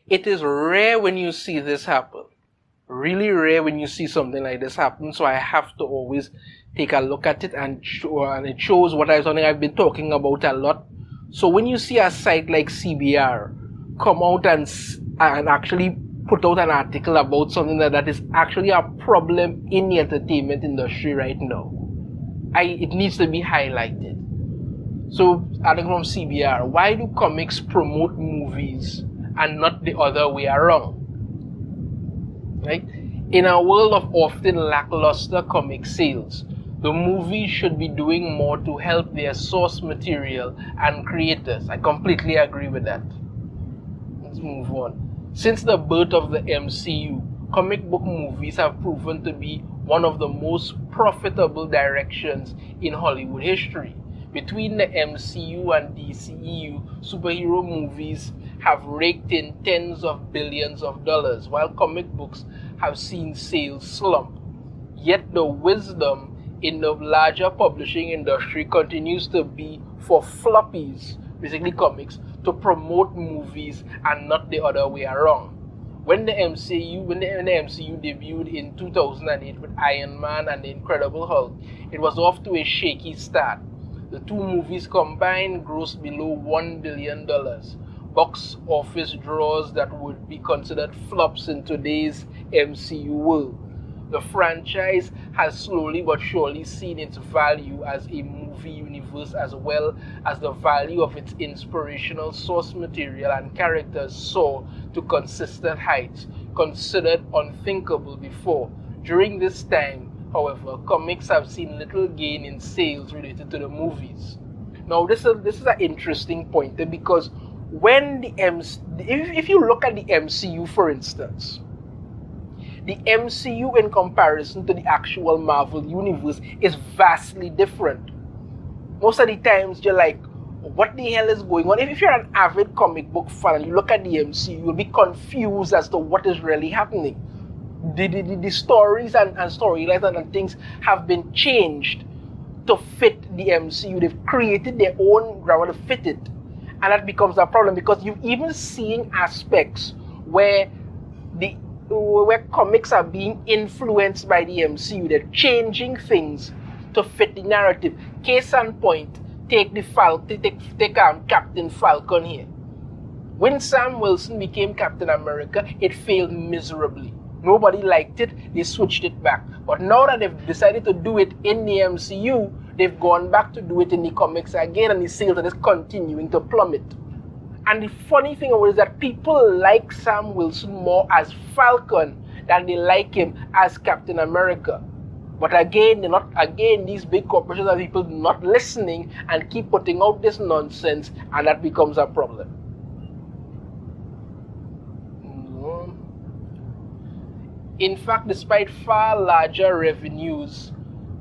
It is rare when you see this happen. Really rare when you see something like this happen. So I have to always take a look at it, and it shows something I've been talking about a lot. So when you see a site like CBR come out and actually put out an article about something that is actually a problem in the entertainment industry right now, it needs to be highlighted. So, adding from CBR, why do comics promote movies and not the other way around? Right? In a world of often lackluster comic sales, the movies should be doing more to help their source material and creators. I completely agree with that. Let's move on. Since the birth of the MCU, comic book movies have proven to be one of the most profitable directions in Hollywood history. Between the MCU and DCEU, superhero movies have raked in tens of billions of dollars, while comic books have seen sales slump. Yet the wisdom in the larger publishing industry continues to be for floppies, basically comics, to promote movies and not the other way around. When the MCU debuted in 2008 with Iron Man and the Incredible Hulk, it was off to a shaky start. The two movies combined grossed below $1 billion, box office draws that would be considered flops in today's MCU world. The franchise has slowly but surely seen its value as a movie universe, as well as the value of its inspirational source material and characters soar to consistent heights considered unthinkable before. During this time, however, comics have seen little gain in sales related to the movies. Now, this is an interesting point, because when if you look at the MCU, for instance, the MCU in comparison to the actual Marvel universe is vastly different. Most of the times you're like, what the hell is going on? If you're an avid comic book fan and you look at the MCU, you'll be confused as to what is really happening. The stories and storylines and things have been changed to fit the MCU. They've created their own grammar to fit it. And that becomes a problem, because you've even seen aspects where comics are being influenced by the MCU. They're changing things to fit the narrative. Case in point, take Captain Falcon here. When Sam Wilson became Captain America, it failed miserably. Nobody liked it, they switched it back. But now that they've decided to do it in the MCU, they've gone back to do it in the comics again, and the sales are just continuing to plummet. And the funny thing is that people like Sam Wilson more as Falcon than they like him as Captain America. But again, these big corporations are people not listening and keep putting out this nonsense, and that becomes a problem. In fact, despite far larger revenues,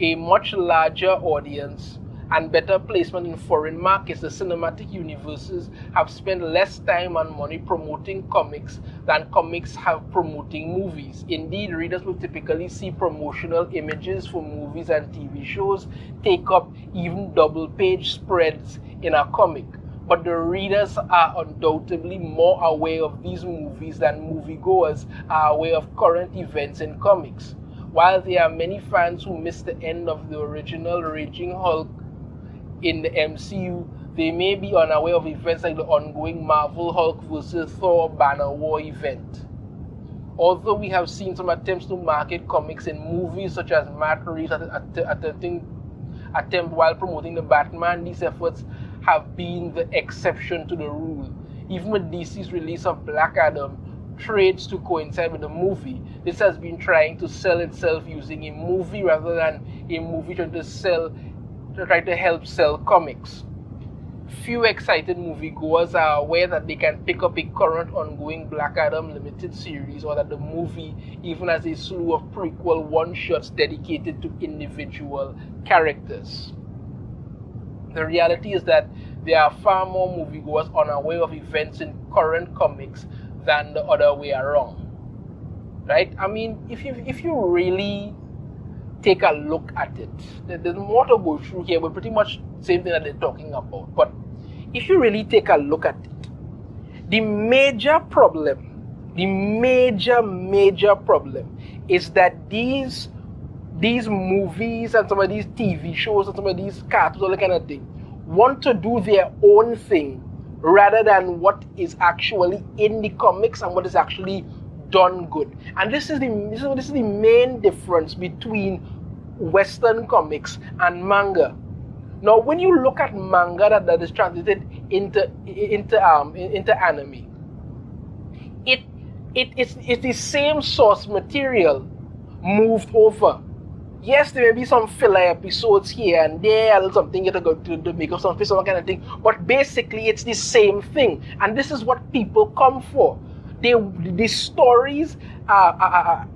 a much larger audience, and better placement in foreign markets, the cinematic universes have spent less time and money promoting comics than comics have promoting movies. Indeed, readers will typically see promotional images for movies and TV shows take up even double-page spreads in a comic. But the readers are undoubtedly more aware of these movies than moviegoers are aware of current events in comics. While there are many fans who missed the end of the original Raging Hulk in the MCU, they may be unaware of events like the ongoing Marvel Hulk vs. Thor Banner War event. Although we have seen some attempts to market comics in movies, such as Matt Reeves' attempt while promoting the Batman, these efforts have been the exception to the rule. Even with DC's release of Black Adam trades to coincide with the movie, this has been trying to sell itself using a movie rather than a movie trying to help sell comics. Few excited moviegoers are aware that they can pick up a current ongoing Black Adam limited series, or that the movie even has a slew of prequel one-shots dedicated to individual characters. The reality is that there are far more moviegoers unaware of events in current comics than the other way around. Right? I mean, if you really take a look at it, there's more to go through here, but pretty much the same thing that they're talking about. But if you really take a look at it, the major problem The major problem is that these movies and some of these TV shows and some of these cartoons, all that kind of thing, want to do their own thing rather than what is actually in the comics and what is actually done good. And this is the main difference between Western comics and manga. Now, when you look at manga that is translated into anime, it's the same source material moved over. Yes, there may be some filler episodes here and there, a little something you have to go to make up some kind of thing, but basically it's the same thing, and this is what people come for. The stories are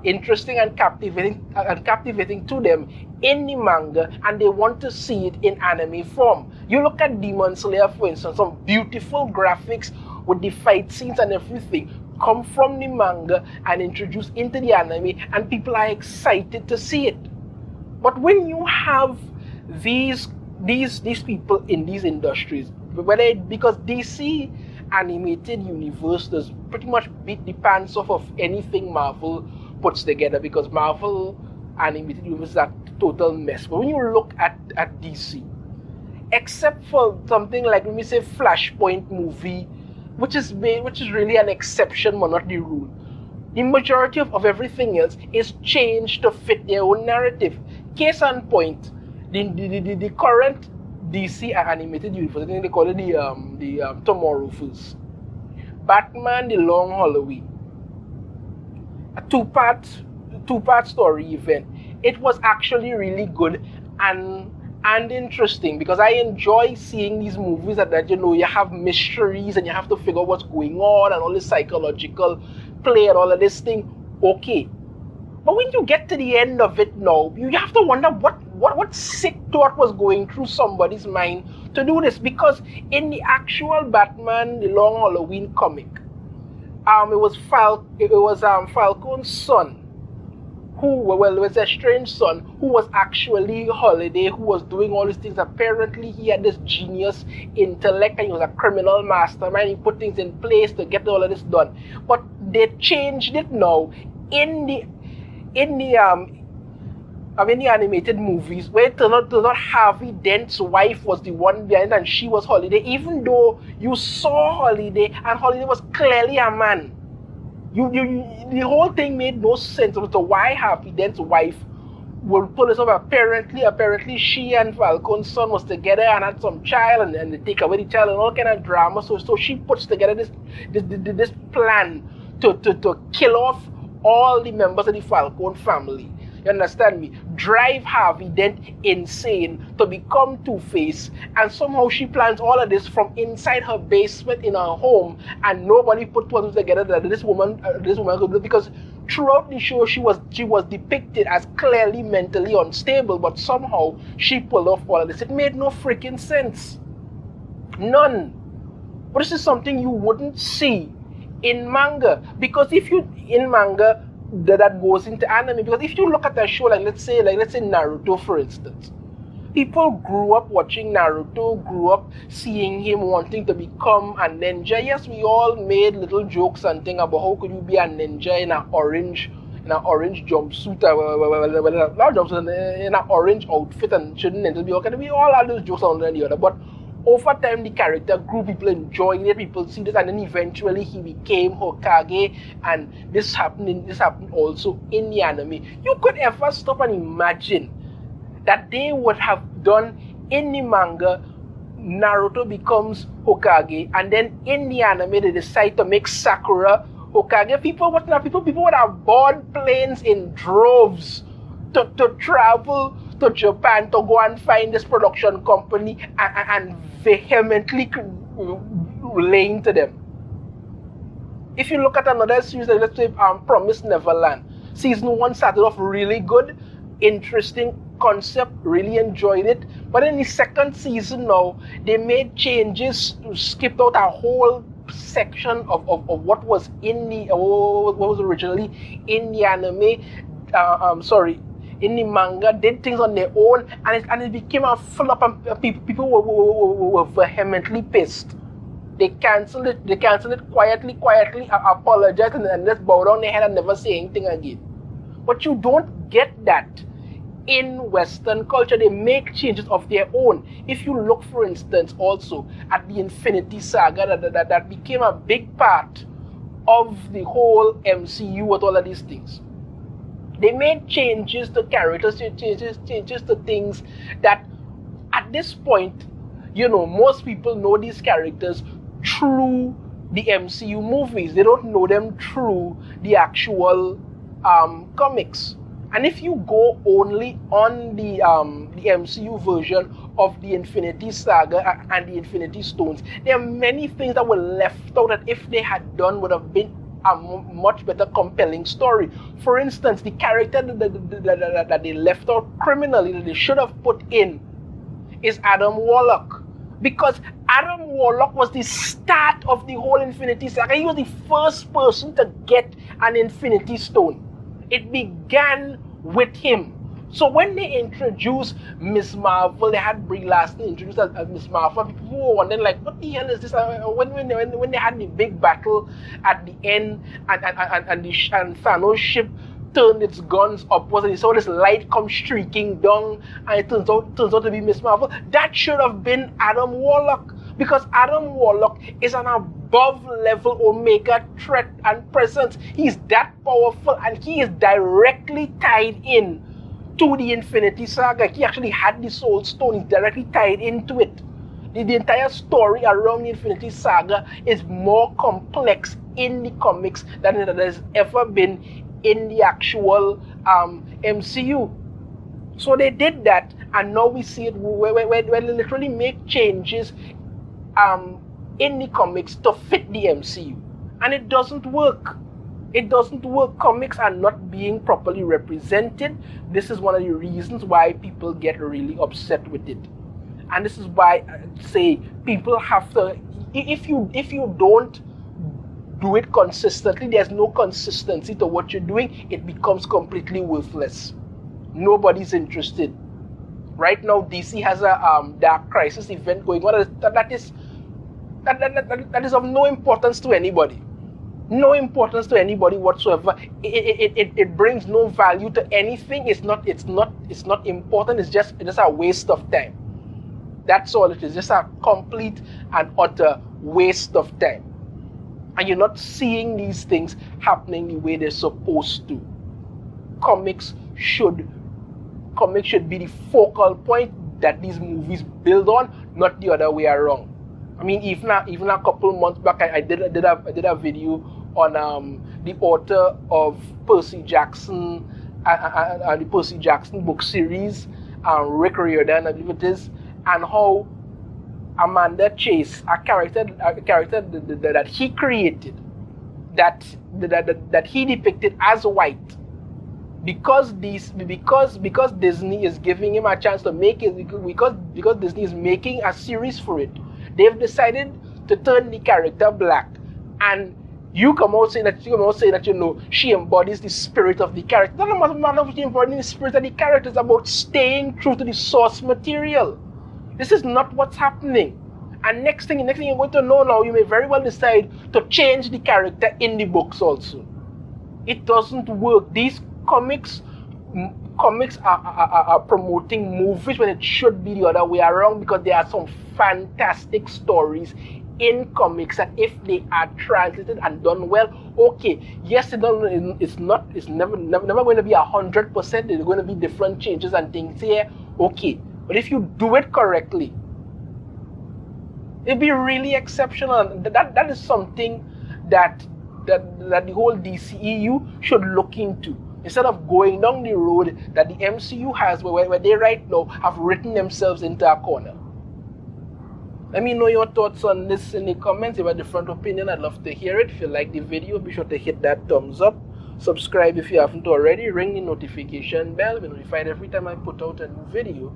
interesting and captivating to them in the manga, and they want to see it in anime form. You look at Demon Slayer, for instance, some beautiful graphics with the fight scenes and everything come from the manga and introduced into the anime, and people are excited to see it. But when you have these people in these industries, because DC animated universe does pretty much beat the pants off of anything Marvel puts together, because Marvel animated universe is a total mess. But when you look at DC, except for something like, let me say, Flashpoint movie, which is really an exception but not the rule, the majority of everything else is changed to fit their own narrative. Case in point, the current DC animated universe, I think they call it the Tomorrowverse. Batman: The Long Halloween, a two-part story event. It was actually really good and interesting, because I enjoy seeing these movies that you have mysteries and you have to figure out what's going on and all this psychological play and all of this thing. Okay, but when you get to the end of it now, you have to wonder what sick thought was going through somebody's mind to do this. Because in the actual Batman: The Long Halloween comic, it was Falcon's son, it was a strange son who was actually Holiday, who was doing all these things. Apparently, he had this genius intellect and he was a criminal mastermind. He put things in place to get all of this done. But they changed it now in the animated movies, where it turned out Harvey Dent's wife was the one behind and she was Holiday, even though you saw Holiday and Holiday was clearly a man. The whole thing made no sense as to why Harvey Dent's wife would pull this off. Apparently she and Falcon's son was together and had some child, and they take away the child and all kind of drama. So she puts together this plan to kill off all the members of the Falcon family. You understand me? Drive Harvey Dent insane to become Two-Face, and somehow she plans all of this from inside her basement in her home, and nobody put two together that this woman could do it, because throughout the show she was depicted as clearly mentally unstable, but somehow she pulled off all of this. It made no freaking sense. None. But this is something you wouldn't see in manga, because in manga that goes into anime, because if you look at a show like let's say Naruto, for instance, people grew up watching Naruto, grew up seeing him wanting to become a ninja. Yes, we all made little jokes and things about how could you be a ninja in an orange jumpsuit, not jumpsuit, in an orange outfit, and shouldn't ninjas be okay? We all had those jokes on one and the other, but over time the character grew, people enjoying it, people see this, and then eventually he became Hokage, and this happened also in the anime. You could ever stop and imagine that they would have done in the manga Naruto becomes Hokage, and then in the anime they decide to make Sakura Hokage? People would have board planes in droves to travel to Japan to go and find this production company and vehemently relaying to them. If you look at another series, like let's say Promised Neverland, season 1 started off really good, interesting concept, really enjoyed it. But in the second season now, they made changes, skipped out a whole section of what was originally in the anime. In the manga, did things on their own, and it became a flop, and people were vehemently pissed. They cancel it. They cancel it quietly, apologize, and just bow down their head and never say anything again. But you don't get that in Western culture. They make changes of their own. If you look, for instance, also at the Infinity Saga, that became a big part of the whole MCU with all of these things. They made changes to characters, changes to things that at this point, most people know these characters through the MCU movies. They don't know them through the actual comics. And if you go only on the MCU version of the Infinity Saga and the Infinity Stones, there are many things that were left out that if they had done would have been a much better compelling story. For instance, the character that they left out criminally, that they should have put in, is Adam Warlock. Because Adam Warlock was the start of the whole Infinity Saga. He was the first person to get an Infinity Stone. It began with him. So when they introduced Miss Marvel, they had Brie Larson introduced as Miss Marvel. People were wondering, like, what the hell is this? When they had the big battle at the end, and Thanos' ship turned its guns upwards, and you saw this light come streaking down, and it turns out to be Miss Marvel. That should have been Adam Warlock, because Adam Warlock is an above-level Omega threat and presence. He's that powerful, and he is directly tied in to the Infinity Saga. He actually had the Soul Stone. He's directly tied into it. The entire story around the Infinity Saga is more complex in the comics than it has ever been in the actual MCU. So they did that, and now we see it where they literally make changes in the comics to fit the MCU, and it doesn't work. It doesn't work. Comics are not being properly represented. This is one of the reasons why people get really upset with it. And this is why I say people have to, if you don't do it consistently, there's no consistency to what you're doing, it becomes completely worthless. Nobody's interested. Right now, DC has a Dark Crisis event going on that is of no importance to anybody. No importance to anybody whatsoever. It brings no value to anything. It's not important. It's just a waste of time. That's all it is. Just a complete and utter waste of time. And you're not seeing these things happening the way they're supposed to. Comics should be the focal point that these movies build on, not the other way around. I mean, even a couple months back, I did a video on the author of Percy Jackson and the Percy Jackson book series, Rick Riordan, I believe it is, and how Amanda Chase, a character that he created, that he depicted as white, because Disney is giving him a chance to make it, because Disney is making a series for it, they've decided to turn the character black, and you come out saying that she embodies the spirit of the character. It doesn't matter if she embodies the spirit of the character. It's about staying true to the source material. This is not what's happening. And next thing you're going to know now, you may very well decide to change the character in the books also. It doesn't work. These comics are promoting movies when it should be the other way around, because there are some fantastic stories in comics that if they are translated and done well, okay, yes, it's never going to be 100%. There's going to be different changes and things here, okay, but if you do it correctly, it'll be really exceptional. That is something that the whole DCEU should look into, instead of going down the road that the MCU has, where they right now have written themselves into a corner. Let me know your thoughts on this in the comments. If you have a different opinion, I'd love to hear it. If you like the video, be sure to hit that thumbs up. Subscribe if you haven't already. Ring the notification bell. Be notified every time I put out a new video.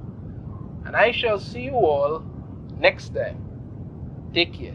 And I shall see you all next time. Take care.